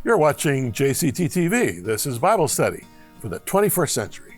You're watching JCT TV. This is Bible Study for the 21st century.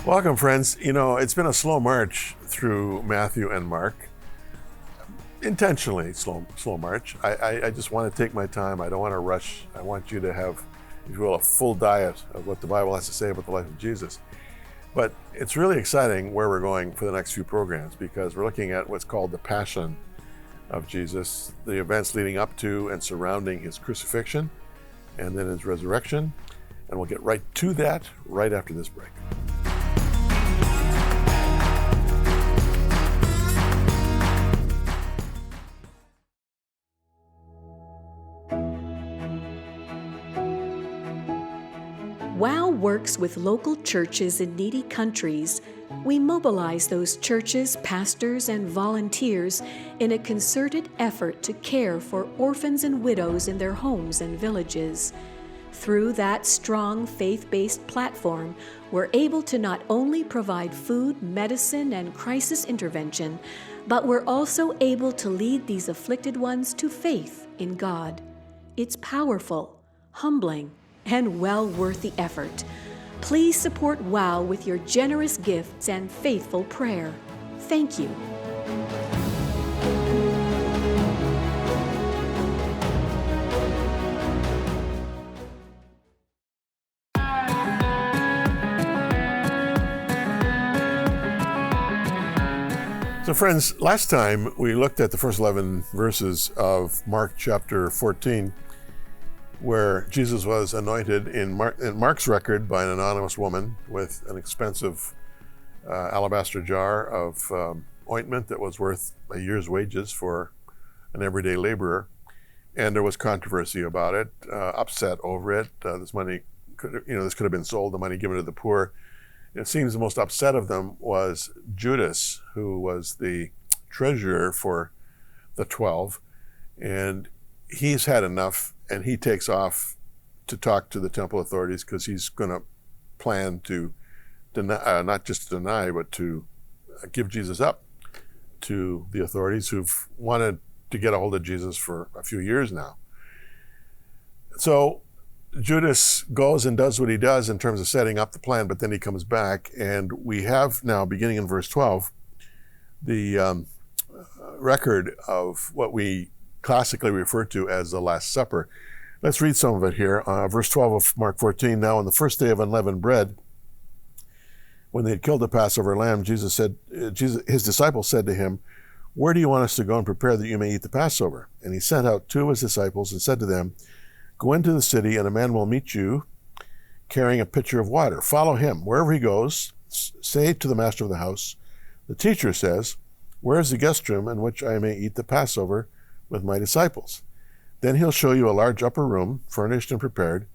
Welcome, friends. You know, it's been a slow march through Matthew and Mark. Intentionally slow march. I just want to take my time. I don't want to rush. I want you to have, if you will, a full diet of what the Bible has to say about the life of Jesus. But it's really exciting where we're going for the next few programs, because we're looking at what's called the Passion of Jesus, the events leading up to and surrounding his crucifixion and then his resurrection. And we'll get right to that right after this break. WOW works with local churches in needy countries. We mobilize those churches, pastors, and volunteers in a concerted effort to care for orphans and widows in their homes and villages. Through that strong faith-based platform, we're able to not only provide food, medicine, and crisis intervention, but we're also able to lead these afflicted ones to faith in God. It's powerful, humbling, and well worth the effort. Please support WOW with your generous gifts and faithful prayer. Thank you. So friends, last time we looked at the first 11 verses of Mark chapter 14, where Jesus was anointed in Mark's record by an anonymous woman with an expensive alabaster jar of ointment that was worth a year's wages for an everyday laborer. And there was controversy about it, upset over it. This money could have been sold, the money given to the poor. It seems the most upset of them was Judas, who was the treasurer for the 12. And he's had enough, and he takes off to talk to the temple authorities, because he's going to plan to deny, not just deny, but to give Jesus up to the authorities who've wanted to get a hold of Jesus for a few years now. So Judas goes and does what he does in terms of setting up the plan, but then he comes back, and we have now, beginning in verse 12, the record of what we classically referred to as the Last Supper. Let's read some of it here. Verse 12 of Mark 14. Now on the first day of unleavened bread, when they had killed the Passover lamb, his disciples said to him, "Where do you want us to go and prepare that you may eat the Passover?" And he sent out two of his disciples and said to them, "Go into the city, and a man will meet you carrying a pitcher of water. Follow him. Wherever he goes, say to the master of the house, 'The teacher says, where is the guest room in which I may eat the Passover with my disciples?' Then he'll show you a large upper room, furnished and prepared,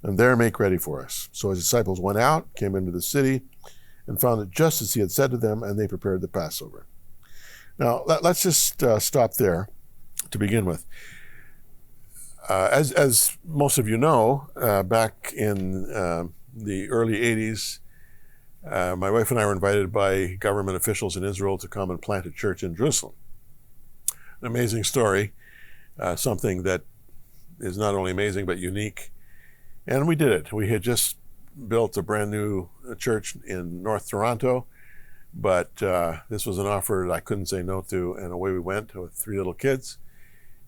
and there make ready for us." So his disciples went out, came into the city, and found it just as he had said to them, and they prepared the Passover. Now, let's just stop there to begin with. As most of you know, back in the early 80s, my wife and I were invited by government officials in Israel to come and plant a church in Jerusalem. An amazing story, something that is not only amazing but unique. And we did it. We had just built a brand new church in North Toronto, but this was an offer that I couldn't say no to, and away we went with 3 little kids.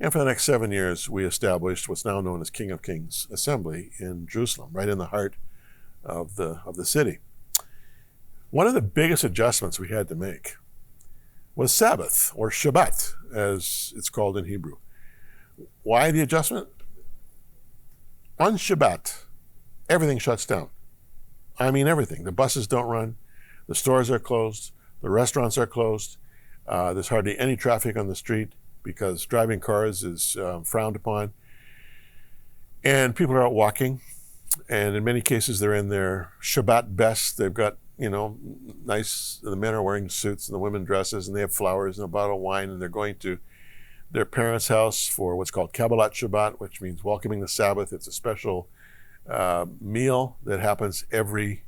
And for the next 7 years, we established what's now known as King of Kings Assembly in Jerusalem, right in the heart of the city. One of the biggest adjustments we had to make was Sabbath, or Shabbat, as it's called in Hebrew. Why the adjustment? On Shabbat, everything shuts down. I mean everything. The buses don't run, the stores are closed, the restaurants are closed, there's hardly any traffic on the street because driving cars is frowned upon. And people are out walking, And in many cases, they're in their Shabbat best. They've got, nice, the men are wearing suits and the women dresses, and they have flowers and a bottle of wine, and they're going to their parents' house for what's called Kabbalat Shabbat, which means welcoming the Sabbath. It's a special meal that happens every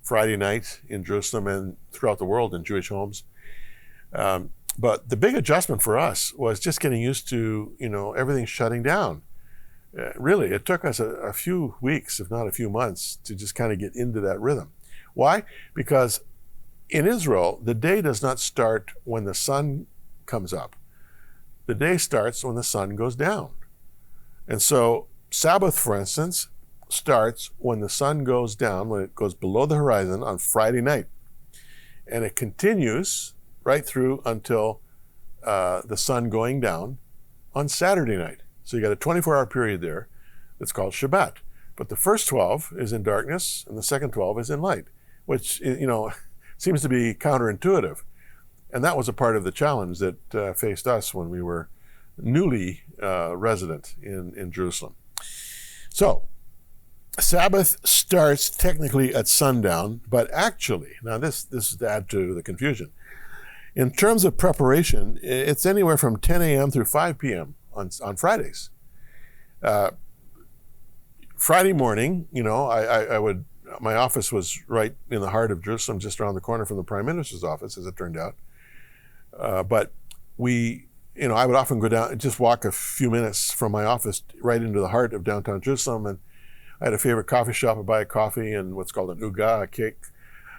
Friday night in Jerusalem and throughout the world in Jewish homes. But the big adjustment for us was just getting used to, everything shutting down. Really, it took us a few weeks, if not a few months, to just kind of get into that rhythm. Why? Because in Israel, the day does not start when the sun comes up. The day starts when the sun goes down. And so Sabbath, for instance, starts when the sun goes down, when it goes below the horizon on Friday night. And it continues right through until the sun going down on Saturday night. So you got a 24-hour period there that's called Shabbat. But the first 12 is in darkness and the second 12 is in light, which, seems to be counterintuitive. And that was a part of the challenge that faced us when we were newly resident in Jerusalem. So Sabbath starts technically at sundown, but actually, now this is to add to the confusion. In terms of preparation, it's anywhere from 10 a.m. through 5 p.m. on Fridays. Friday morning, my office was right in the heart of Jerusalem, just around the corner from the Prime Minister's office, as it turned out. But I would often go down and just walk a few minutes from my office right into the heart of downtown Jerusalem. And I had a favorite coffee shop. I'd buy a coffee and what's called an uga, a cake.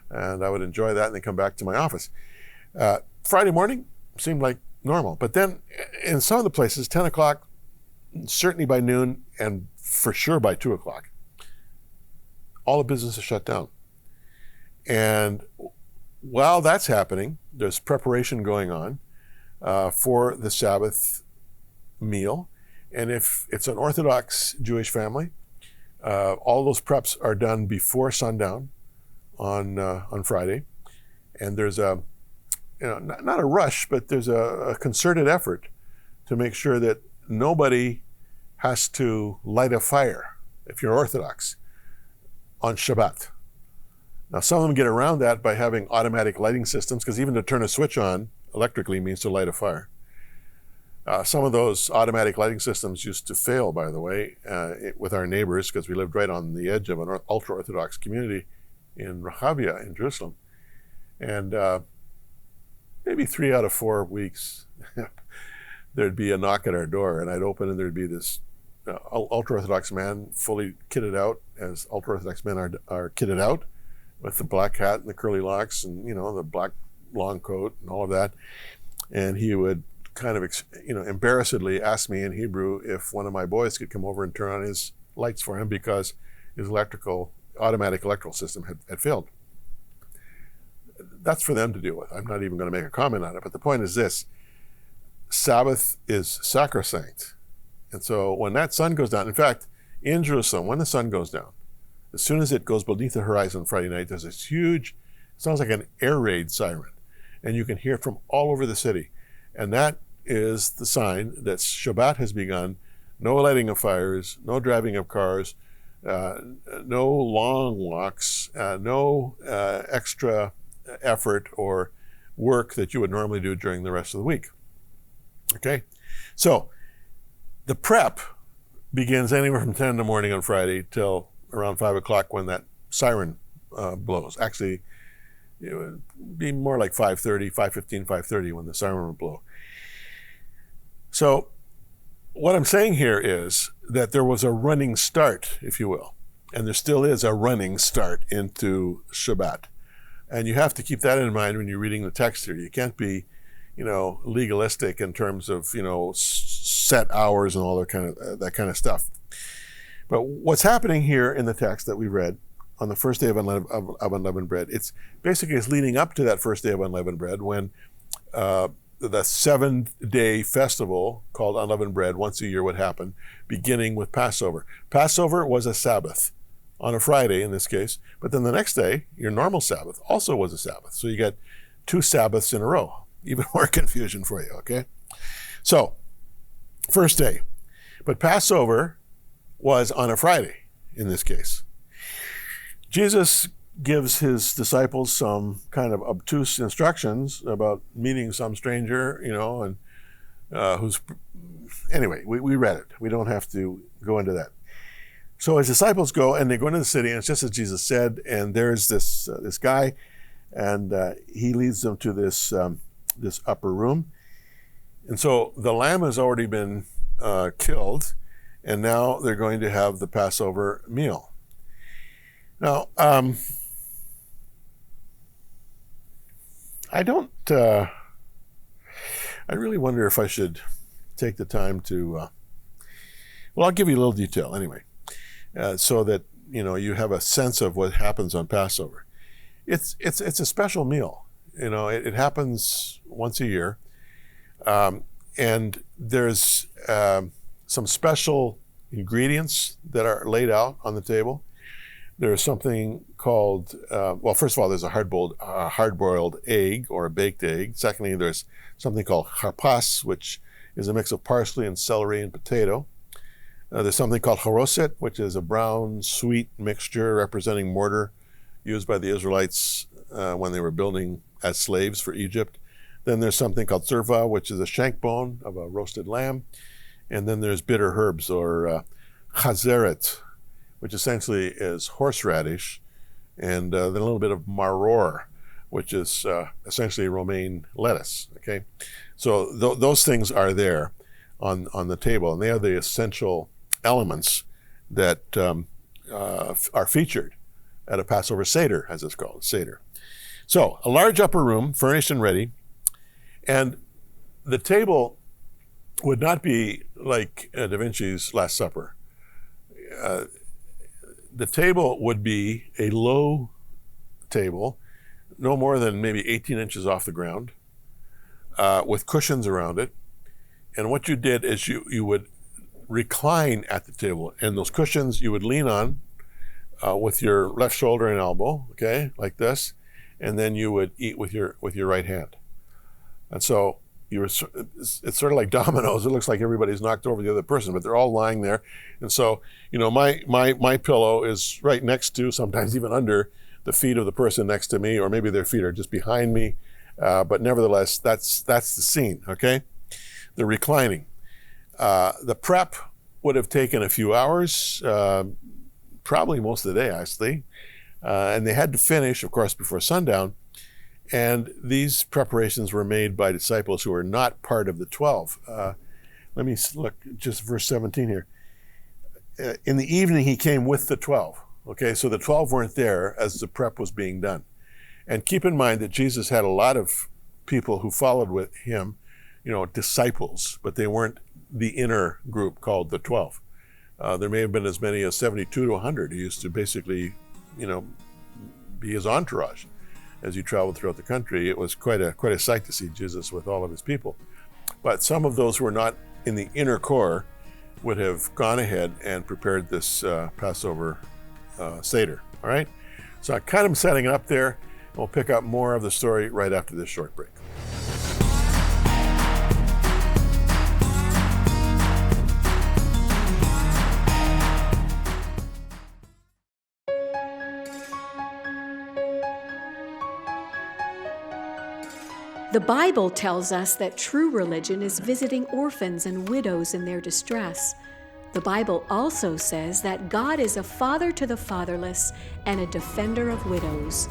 And I would enjoy that and then come back to my office. Friday morning seemed like normal. But then in some of the places, 10 o'clock, certainly by noon, and for sure by 2 o'clock, all the business is shut down. And while that's happening, there's preparation going on for the Sabbath meal. And if it's an Orthodox Jewish family, all those preps are done before sundown on Friday. And there's not a rush, but there's a concerted effort to make sure that nobody has to light a fire, if you're Orthodox, on Shabbat. Now, some of them get around that by having automatic lighting systems, because even to turn a switch on electrically means to light a fire. Some of those automatic lighting systems used to fail, by the way, with our neighbors, because we lived right on the edge of an ultra-Orthodox community in Rehavia in Jerusalem. And maybe 3 out of 4 weeks, there'd be a knock at our door, and I'd open, and there'd be this ultra-Orthodox man fully kitted out, as ultra-Orthodox men are kitted out, with the black hat and the curly locks and, the black long coat and all of that. And he would kind of, embarrassedly ask me in Hebrew if one of my boys could come over and turn on his lights for him because his automatic electrical system had failed. That's for them to deal with. I'm not even going to make a comment on it. But the point is this: Sabbath is sacrosanct. And so when that sun goes down, in fact, in Jerusalem, when the sun goes down, as soon as it goes beneath the horizon Friday night, there's this huge, sounds like an air raid siren. And you can hear it from all over the city. And that is the sign that Shabbat has begun. No lighting of fires, no driving of cars, no long walks, no extra effort or work that you would normally do during the rest of the week. Okay? So the prep begins anywhere from 10 in the morning on Friday till around 5 o'clock when that siren blows. Actually, it would be more like 5:30, 5:15, 5:30 when the siren would blow. So what I'm saying here is that there was a running start, if you will, and there still is a running start into Shabbat. And you have to keep that in mind when you're reading the text here. You can't be, legalistic in terms of, set hours and all that kind of stuff. But what's happening here in the text that we read on the first day of unleavened bread, it's leading up to that first day of unleavened bread when the 7-day festival called unleavened bread once a year would happen, beginning with Passover. Passover was a Sabbath on a Friday in this case, but then the next day, your normal Sabbath also was a Sabbath. So you got 2 Sabbaths in a row. Even more confusion for you, okay? So, first day. But Passover was on a Friday. in this case. Jesus gives his disciples some kind of obtuse instructions about meeting some stranger, and anyway, we read it. We don't have to go into that. So his disciples go, and they go into the city, and it's just as Jesus said, and there's this guy, and he leads them to this upper room. And so the lamb has already been killed, and now they're going to have the Passover meal. Now, I really wonder if I should take the time to, I'll give you a little detail anyway, so that, you have a sense of what happens on Passover. It's a special meal. It happens once a year. And there's some special ingredients that are laid out on the table. There's something called, first of all, there's a hard-boiled egg or a baked egg. Secondly, there's something called harpas, which is a mix of parsley and celery and potato. There's something called haroset, which is a brown, sweet mixture representing mortar used by the Israelites when they were building as slaves for Egypt. Then there's something called tsirva, which is a shank bone of a roasted lamb. And then there's bitter herbs or chazeret, which essentially is horseradish, and then a little bit of maror, which is essentially romaine lettuce. Okay, so those things are there on the table, and they are the essential elements that are featured at a Passover Seder, as it's called, Seder. So a large upper room, furnished and ready, and the table would not be like Da Vinci's Last Supper. The table would be a low table, no more than maybe 18 inches off the ground, with cushions around it. And what you did is you would recline at the table, and those cushions you would lean on with your left shoulder and elbow, okay, like this, and then you would eat with your right hand. And so it's sort of like dominoes. It looks like everybody's knocked over the other person, but they're all lying there. And so, my pillow is right next to, sometimes even under, the feet of the person next to me, or maybe their feet are just behind me. But nevertheless, that's the scene, okay? The reclining. The prep would have taken a few hours, probably most of the day, actually. And they had to finish, of course, before sundown. And these preparations were made by disciples who were not part of the 12. Let me look, just verse 17 here. In the evening, he came with the 12. Okay, so the 12 weren't there as the prep was being done. And keep in mind that Jesus had a lot of people who followed with him, disciples, but they weren't the inner group called the 12. There may have been as many as 72 to 100. He used to basically, be his entourage as he traveled throughout the country. It was quite a sight to see Jesus with all of his people. But some of those who were not in the inner core would have gone ahead and prepared this Passover Seder, all right? So I kind of setting it up there, and we'll pick up more of the story right after this short break. The Bible tells us that true religion is visiting orphans and widows in their distress. The Bible also says that God is a father to the fatherless and a defender of widows.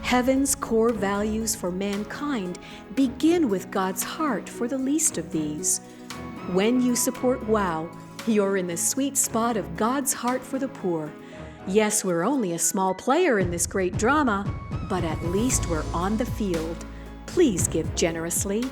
Heaven's core values for mankind begin with God's heart for the least of these. When you support WOW, you're in the sweet spot of God's heart for the poor. Yes, we're only a small player in this great drama, but at least we're on the field. Please give generously.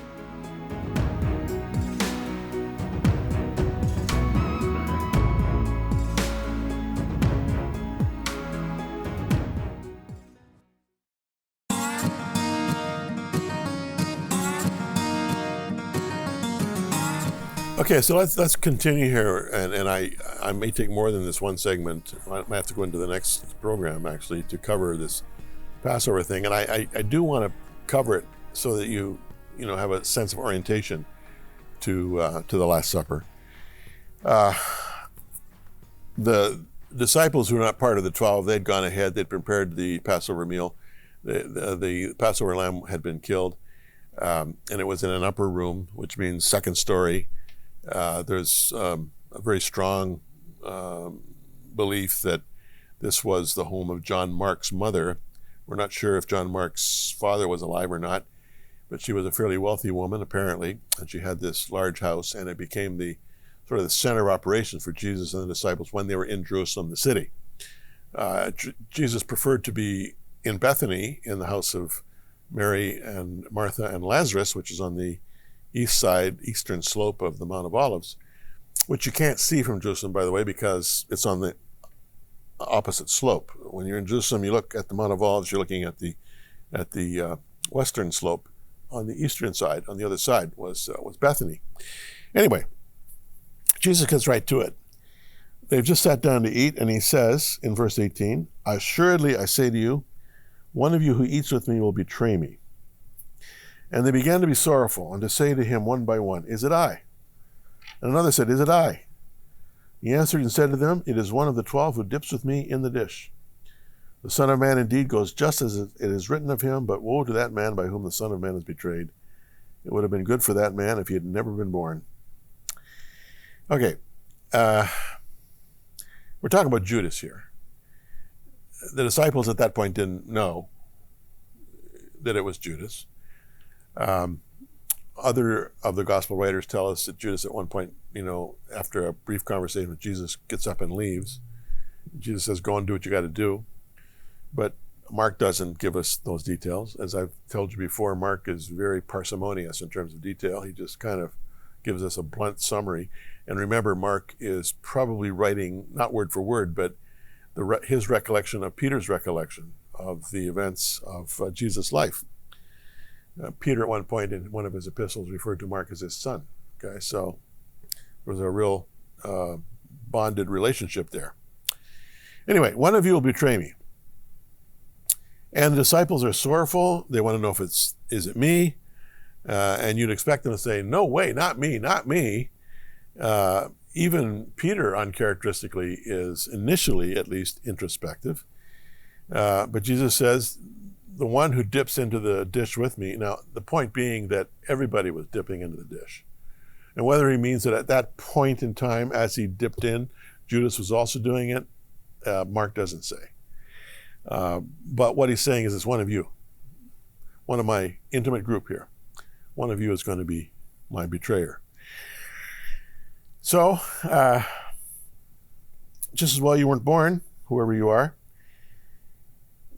Okay, so let's continue here, and I may take more than this one segment. I might have to go into the next program actually to cover this Passover thing, and I do want to cover it so that you have a sense of orientation to the Last Supper. The disciples who were not part of the 12, they'd gone ahead, they'd prepared the Passover meal. The Passover lamb had been killed, and it was in an upper room, which means second story. There's a very strong belief that this was the home of John Mark's mother. We're not sure if John Mark's father was alive or not, but she was a fairly wealthy woman, apparently, and she had this large house, and it became the sort of the center of operations for Jesus and the disciples when they were in Jerusalem, the city. Jesus preferred to be in Bethany, in the house of Mary and Martha and Lazarus, which is on the east side, eastern slope of the Mount of Olives, which you can't see from Jerusalem, by the way, because it's on the opposite slope. When you're in Jerusalem, you look at the Mount of Olives, you're looking at the western slope. On the eastern side, on the other side, was Bethany. Anyway, Jesus gets right to it. They've just sat down to eat, and he says in verse 18, "Assuredly I say to you, one of you who eats with me will betray me." And they began to be sorrowful and to say to him one by one, "Is it I?" And another said, "Is it I?" He answered and said to them, "It is one of the 12 who dips with me in the dish. The Son of Man indeed goes just as it is written of him, but woe to that man by whom the Son of Man is betrayed. It would have been good for that man if he had never been born." Okay, we're talking about Judas here. The disciples at that point didn't know that it was Judas. Other of the gospel writers tell us that Judas at one point, after a brief conversation with Jesus, gets up and leaves. Jesus says, "Go and do what you got to do." But Mark doesn't give us those details. As I've told you before, Mark is very parsimonious in terms of detail. He just kind of gives us a blunt summary. And remember, Mark is probably writing, not word for word, but his recollection of Peter's recollection of the events of Jesus' life. Peter at one point in one of his epistles referred to Mark as his son. Okay, so there was a real bonded relationship there. Anyway, one of you will betray me. And the disciples are sorrowful. They want to know if is it me? And you'd expect them to say, "No way, not me, not me." Even Peter, uncharacteristically, is initially at least introspective. But Jesus says, "The one who dips into the dish with me." Now, the point being that everybody was dipping into the dish. And whether he means that at that point in time, as he dipped in, Judas was also doing it, Mark doesn't say. But what he's saying is, it's one of you, one of my intimate group here. One of you is going to be my betrayer. So, just as well you weren't born, whoever you are.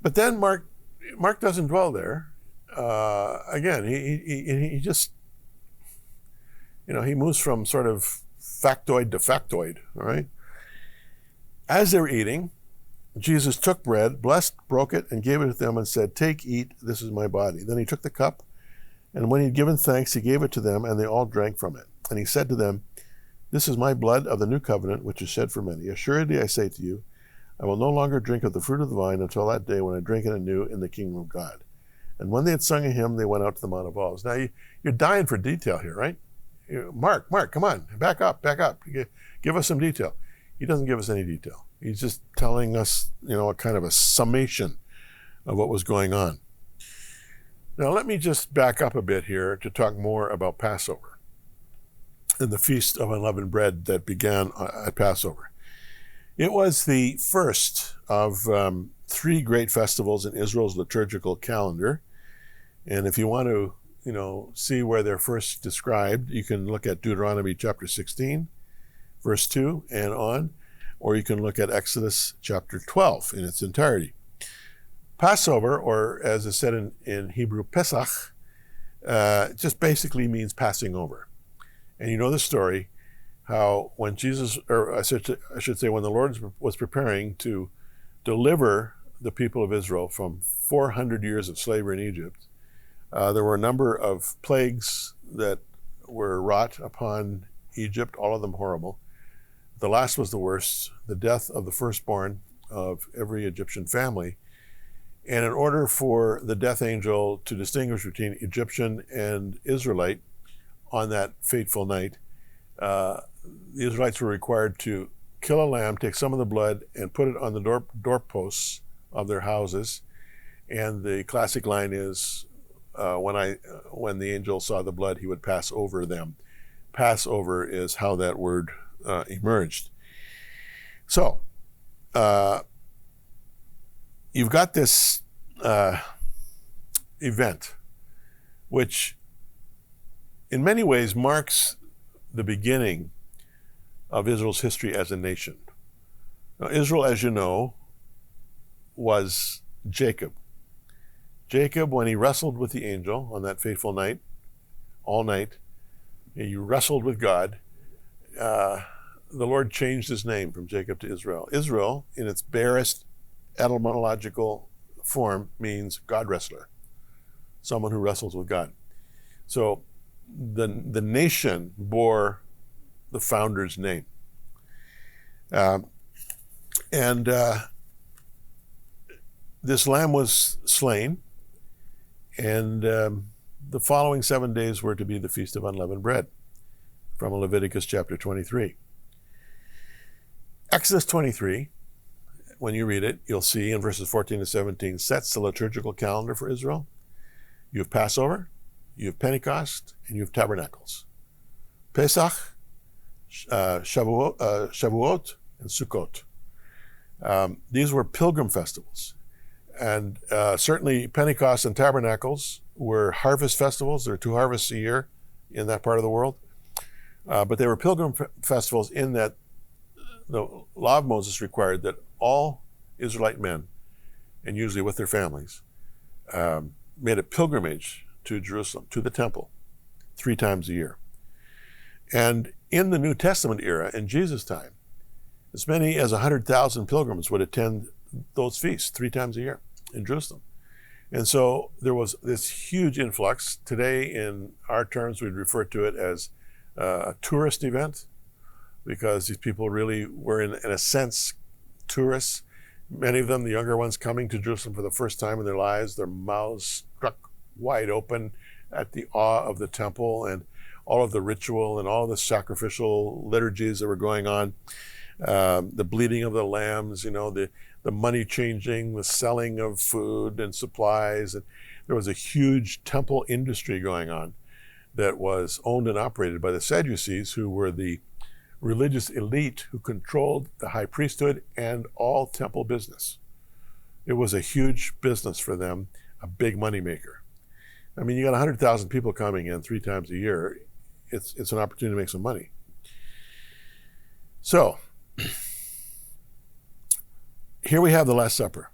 But then Mark doesn't dwell there. Again, he just, he moves from sort of factoid to factoid, all right? As they were eating, Jesus took bread, blessed, broke it, and gave it to them and said, "Take, eat, this is my body." Then he took the cup, and when he had given thanks, he gave it to them, and they all drank from it. And he said to them, "This is my blood of the new covenant, which is shed for many. Assuredly I say to you, I will no longer drink of the fruit of the vine until that day when I drink it anew in the kingdom of God." And when they had sung a hymn, they went out to the Mount of Olives. Now, you're dying for detail here, right? Mark, come on, back up. Give us some detail. He doesn't give us any detail. He's just telling us, a kind of a summation of what was going on. Now, let me just back up a bit here to talk more about Passover and the Feast of Unleavened Bread that began at Passover. It was the first of 3 great festivals in Israel's liturgical calendar. And if you want to, see where they're first described, you can look at Deuteronomy chapter 16, verse 2 and on, or you can look at Exodus chapter 12 in its entirety. Passover, or as is said in Hebrew, Pesach, just basically means passing over. And you know the story, how when Jesus, or I should say when the Lord was preparing to deliver the people of Israel from 400 years of slavery in Egypt, there were a number of plagues that were wrought upon Egypt, all of them horrible. The last was the worst, the death of the firstborn of every Egyptian family. And in order for the death angel to distinguish between Egyptian and Israelite on that fateful night, the Israelites were required to kill a lamb, take some of the blood, and put it on the doorposts of their houses. And the classic line is, when the angel saw the blood, he would pass over them. Passover is how that word emerged. So, you've got this event, which in many ways marks the beginning of Israel's history as a nation. Now, Israel, as you know, was Jacob. Jacob, when he wrestled with the angel on that fateful night, all night, he wrestled with God, the Lord changed his name from Jacob to Israel. Israel, in its barest etymological form, means God wrestler, someone who wrestles with God. So the nation bore the founder's name. This lamb was slain, and the following 7 days were to be the Feast of Unleavened Bread, from Leviticus chapter 23. Exodus 23, when you read it, you'll see in verses 14 to 17, sets the liturgical calendar for Israel. You have Passover, you have Pentecost, and you have Tabernacles. Pesach, Shavuot, and Sukkot. These were pilgrim festivals. And certainly Pentecost and Tabernacles were harvest festivals. There are 2 harvests a year in that part of the world. But they were pilgrim festivals in that the law of Moses required that all Israelite men, and usually with their families, made a pilgrimage to Jerusalem, to the temple, 3 times a year. And in the New Testament era, in Jesus' time, as many as 100,000 pilgrims would attend those feasts 3 times a year in Jerusalem. And so there was this huge influx. Today, in our terms, we'd refer to it as a tourist event, because these people really were, in a sense, tourists. Many of them, the younger ones, coming to Jerusalem for the first time in their lives, their mouths struck wide open at the awe of the temple and all of the ritual and all the sacrificial liturgies that were going on. The bleeding of the lambs, the money changing, the selling of food and supplies. And there was a huge temple industry going on that was owned and operated by the Sadducees, who were the religious elite who controlled the high priesthood and all temple business. It was a huge business for them, a big money maker. I mean, you got 100,000 people coming in 3 times a year. It's an opportunity to make some money. So, here we have the Last Supper.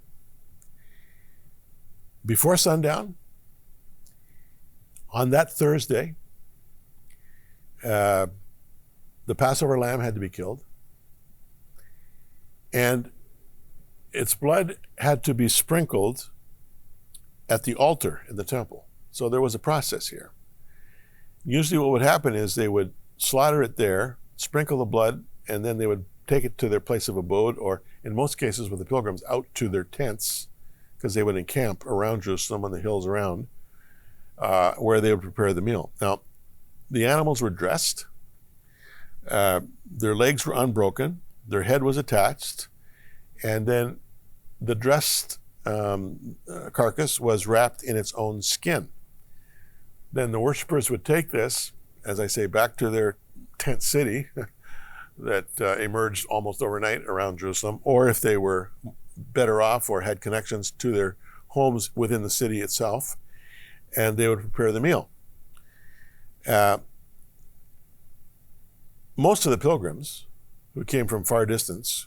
Before sundown, on that Thursday, the Passover lamb had to be killed, and its blood had to be sprinkled at the altar in the temple. So there was a process here. Usually what would happen is they would slaughter it there, sprinkle the blood, and then they would take it to their place of abode, or in most cases with the pilgrims, out to their tents, because they would encamp around Jerusalem on the hills around, where they would prepare the meal. Now, the animals were dressed, their legs were unbroken, their head was attached, and then the dressed carcass was wrapped in its own skin. Then the worshipers would take this, as I say, back to their tent city that emerged almost overnight around Jerusalem, or if they were better off or had connections to their homes within the city itself, and they would prepare the meal. Most of the pilgrims who came from far distance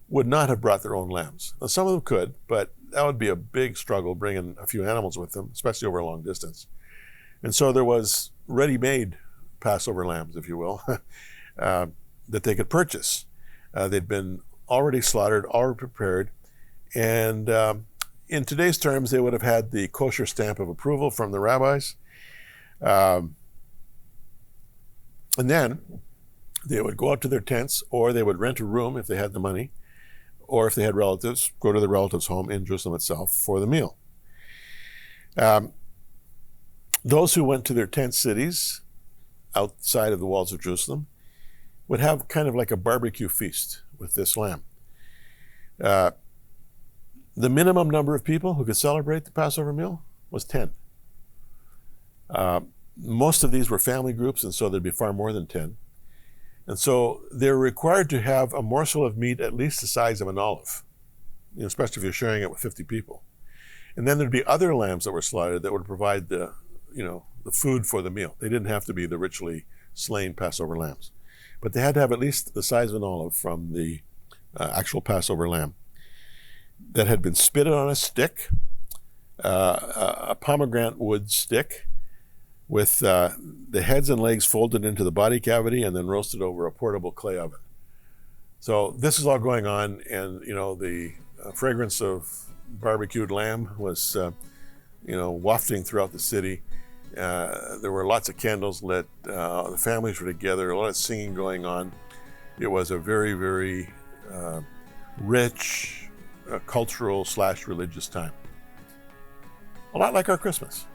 would not have brought their own lambs. Now, some of them could, but that would be a big struggle bringing a few animals with them, especially over a long distance. And so there was ready-made Passover lambs, if you will, that they could purchase. They'd been already slaughtered, already prepared, and in today's terms, they would have had the kosher stamp of approval from the rabbis. And then they would go out to their tents, or they would rent a room if they had the money, or if they had relatives, go to the relative's home in Jerusalem itself for the meal. Those who went to their tent cities outside of the walls of Jerusalem would have kind of like a barbecue feast with this lamb. The minimum number of people who could celebrate the Passover meal was 10. Most of these were family groups, and so there'd be far more than 10. And so they're required to have a morsel of meat at least the size of an olive, especially if you're sharing it with 50 people. And then there'd be other lambs that were slaughtered that would provide the food for the meal. They didn't have to be the ritually slain Passover lambs, but they had to have at least the size of an olive from the actual Passover lamb that had been spitted on a stick, a pomegranate wood stick, with the heads and legs folded into the body cavity and then roasted over a portable clay oven. So this is all going on, and the fragrance of barbecued lamb was wafting throughout the city. There were lots of candles lit. The families were together, a lot of singing going on. It was a very, very rich cultural/religious time. A lot like our Christmas.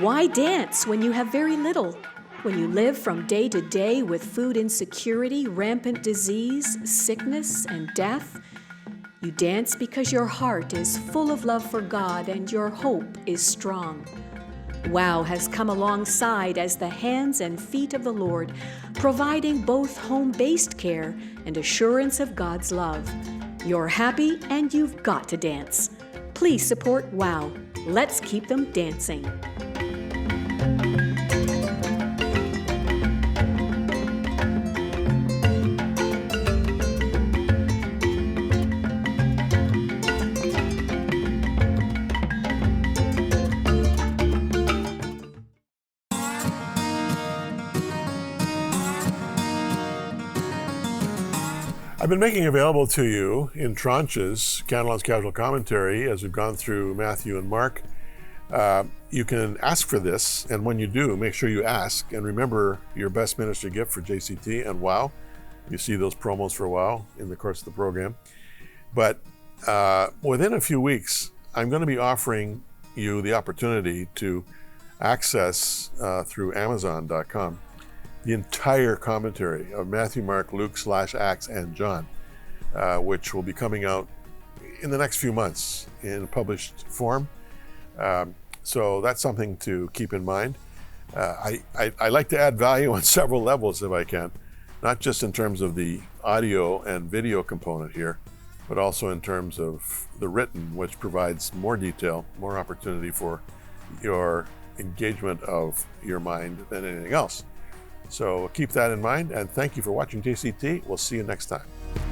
Why dance when you have very little? When you live from day to day with food insecurity, rampant disease, sickness, and death? You dance because your heart is full of love for God and your hope is strong. WOW has come alongside as the hands and feet of the Lord, providing both home-based care and assurance of God's love. You're happy and you've got to dance. Please support WOW. Let's keep them dancing. I've been making available to you in tranches Cantelon's Casual Commentary as we've gone through Matthew and Mark. You can ask for this, and when you do, make sure you ask, and remember your best ministry gift for JCT and WOW. You see those promos for WOW in the course of the program. But within a few weeks, I'm going to be offering you the opportunity to access through Amazon.com the entire commentary of Matthew, Mark, Luke, /Acts, and John, which will be coming out in the next few months in published form. So that's something to keep in mind. I like to add value on several levels if I can, not just in terms of the audio and video component here, but also in terms of the written, which provides more detail, more opportunity for your engagement of your mind than anything else. So keep that in mind, and thank you for watching JCT. We'll see you next time.